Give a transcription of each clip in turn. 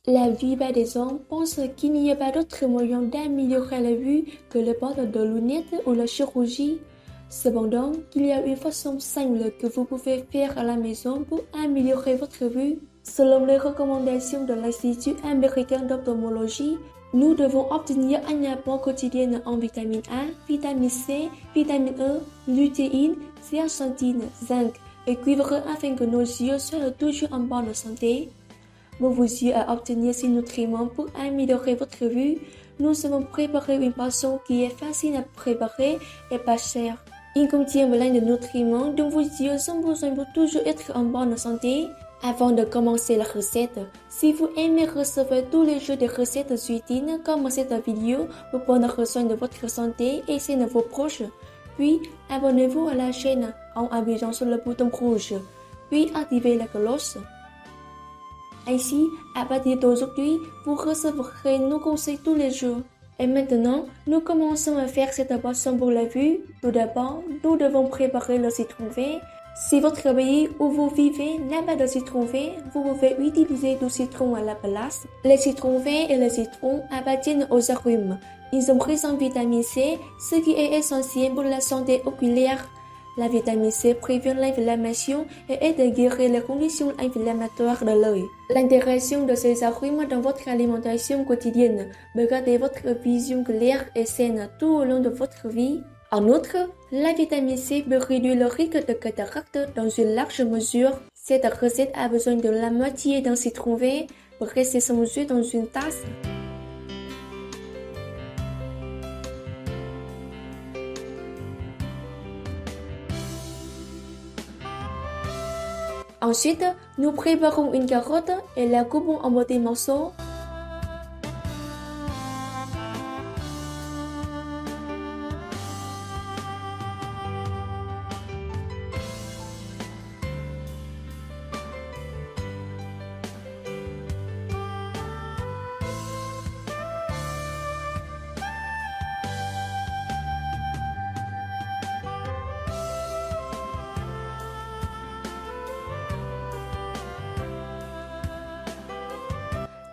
La plupart des gens pensent qu'il n'y a pas d'autre moyen d'améliorer la vue que le port de lunettes ou la chirurgie. Cependant, il y a une façon simple que vous pouvez faire à la maison pour améliorer votre vue. Selon les recommandations de l'Institut américain d'ophtalmologie, nous devons obtenir un apport quotidien en vitamine A, vitamine C, vitamine E, lutéine, zeaxanthine, zinc et cuivre afin que nos yeux soient toujours en bonne santé. Pour vous aider à obtenir ces nutriments pour améliorer votre vue, nous avons préparé une boisson qui est facile à préparer et pas chère. Il contient plein de nutriments dont vos yeux ont besoin pour toujours être en bonne santé. Avant de commencer la recette, si vous aimez recevoir tous les jours des recettes utiles comme cette vidéo pour prendre soin de votre santé et celle de vos proches, puis abonnez-vous à la chaîne en appuyant sur le bouton rouge, puis activez la cloche. Ainsi, à partir d'aujourd'hui, vous recevrez nos conseils tous les jours. Et maintenant, nous commençons à faire cette boisson pour la vue. Tout d'abord, nous devons préparer le citron vert. Si votre pays où vous vivez n'a pas de citron vert, vous pouvez utiliser du citron à la place. Les citrons verts et les citrons appartiennent aux agrumes. Ils sont riches en vitamine C, ce qui est essentiel pour la santé oculaire. La vitamine C prévient l'inflammation et aide à guérir les conditions inflammatoires de l'œil. L'intégration de ces agrumes dans votre alimentation quotidienne peut garder votre vision claire et saine tout au long de votre vie. En outre, la vitamine C peut réduire le risque de cataracte dans une large mesure. Cette recette a besoin de la moitié d'un citron vert. Pressez son jus dans une tasse. Ensuite, nous préparons une carotte et la coupons en petits morceaux.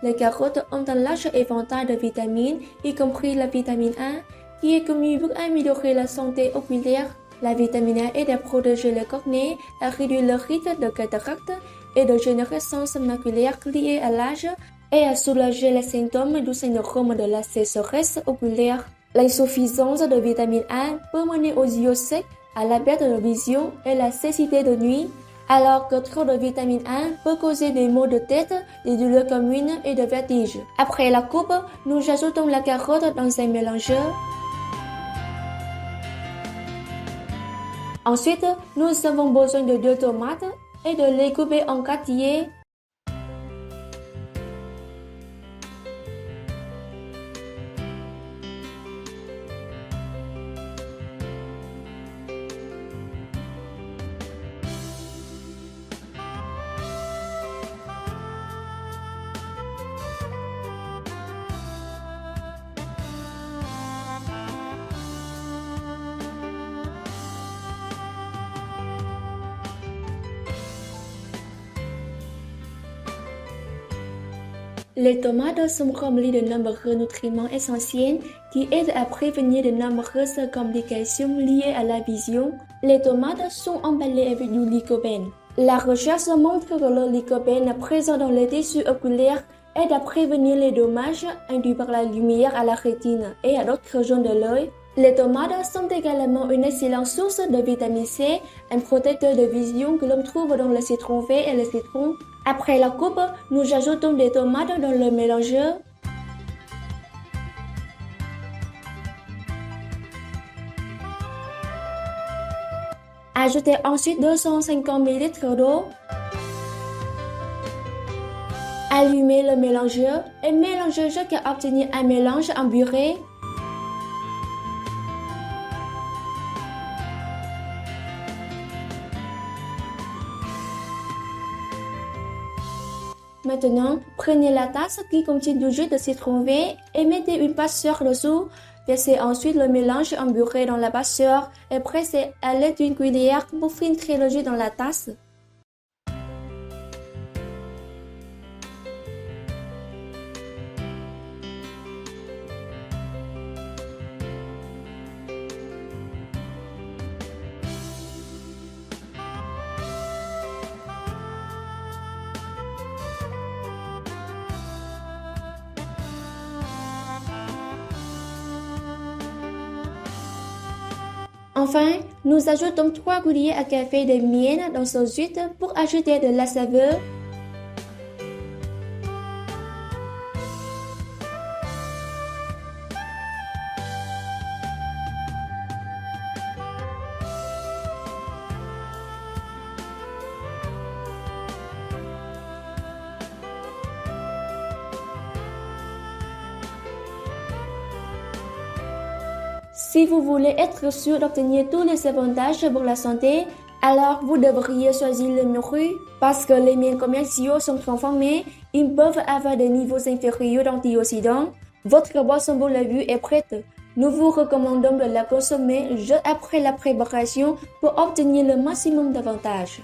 Les carottes ont un large éventail de vitamines, y compris la vitamine A, qui est connue pour améliorer la santé oculaire. La vitamine A aide à protéger les cornées, à réduire le risque de cataracte et de dégénérescence maculaire liée à l'âge et à soulager les symptômes du syndrome de la sécheresse oculaire. L'insuffisance de vitamine A peut mener aux yeux secs, à la perte de vision et la cécité de nuit, alors que trop de vitamine A peut causer des maux de tête, des douleurs communes et de vertiges. Après la coupe, nous ajoutons la carotte dans un mélangeur. Ensuite, nous avons besoin de 2 tomates et de les couper en quartiers. Les tomates sont remplies de nombreux nutriments essentiels qui aident à prévenir de nombreuses complications liées à la vision. Les tomates sont emballées avec du lycopène. La recherche montre que le lycopène présent dans les tissus oculaires aide à prévenir les dommages induits par la lumière à la rétine et à d'autres zones de l'œil. Les tomates sont également une excellente source de vitamine C, un protecteur de vision que l'on trouve dans le citron vert et le citron. Après la coupe, nous ajoutons des tomates dans le mélangeur. Ajoutez ensuite 250 ml d'eau. Allumez le mélangeur et mélangez jusqu'à obtenir un mélange emburré. Maintenant, prenez la tasse qui contient du jus de citron vert et mettez une passoire dessous. Versez ensuite le mélange emburré dans la passoire et pressez à l'aide d'une cuillère pour filtrer le jus dans la tasse. Enfin, nous ajoutons 3 cuillères à café de miel dans ce jus pour ajouter de la saveur. Si vous voulez être sûr d'obtenir tous les avantages pour la santé, alors vous devriez choisir le miel cru parce que les miels commerciaux sont transformés, ils peuvent avoir des niveaux inférieurs d'antioxydants. Votre boisson pour la vue est prête. Nous vous recommandons de la consommer juste après la préparation pour obtenir le maximum d'avantages.